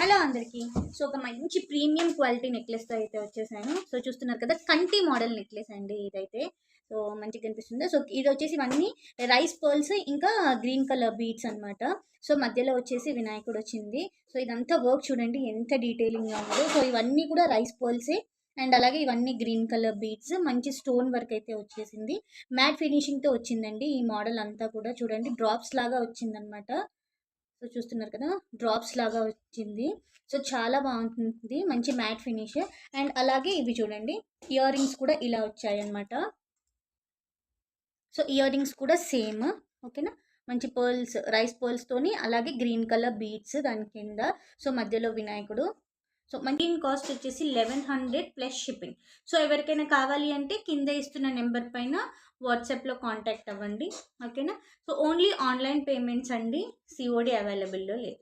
Hello అందరికీ. So ఒక మంచి ప్రీమియం క్వాలిటీ నెక్లెస్తో అయితే వచ్చేసాను. సో చూస్తున్నారు కదా, కంటి మోడల్ నెక్లెస్ అండి ఇదైతే. సో మంచిగా కనిపిస్తుంది. సో ఇది వచ్చేసి ఇవన్నీ రైస్ పర్ల్స్ ఇంకా గ్రీన్ కలర్ బీడ్స్ అనమాట. సో మధ్యలో వచ్చేసి వినాయకుడు వచ్చింది. సో ఇదంతా వర్క్ చూడండి ఎంత డీటెయిలింగ్గా ఉందో. సో ఇవన్నీ కూడా రైస్ పర్ల్సే. అండ్ అలాగే ఇవన్నీ గ్రీన్ కలర్ బీడ్స్, మంచి స్టోన్ వర్క్ అయితే వచ్చేసింది. మ్యాట్ ఫినిషింగ్తో వచ్చిందండి ఈ మోడల్ అంతా కూడా. చూడండి డ్రాప్స్ లాగా వచ్చిందనమాట. సో చూస్తున్నారు కదా, డ్రాప్స్ లాగా వచ్చింది. సో చాలా బాగుంటుంది, మంచి మ్యాట్ ఫినిష్. అండ్ అలాగే ఇవి చూడండి, ఇయర్ రింగ్స్ కూడా ఇలా వచ్చాయి అనమాట. సో ఇయర్ రింగ్స్ కూడా సేమ్. ఓకేనా, మంచి పర్ల్స్, రైస్ పర్ల్స్తోని, అలాగే గ్రీన్ కలర్ బీడ్స్ దాని కింద. సో మధ్యలో వినాయకుడు. సో మనకి కాస్ట్ వచ్చేసి 1100 ప్లస్ షిప్పింగ్. సో ఎవరికైనా కావాలి అంటే కింద ఇస్తున్న నెంబర్ పైన వాట్సాప్లో కాంటాక్ట్ అవ్వండి. ఓకేనా. సో ఓన్లీ ఆన్లైన్ పేమెంట్స్ అండి, సిఓడి అవైలబుల్లో లేదు.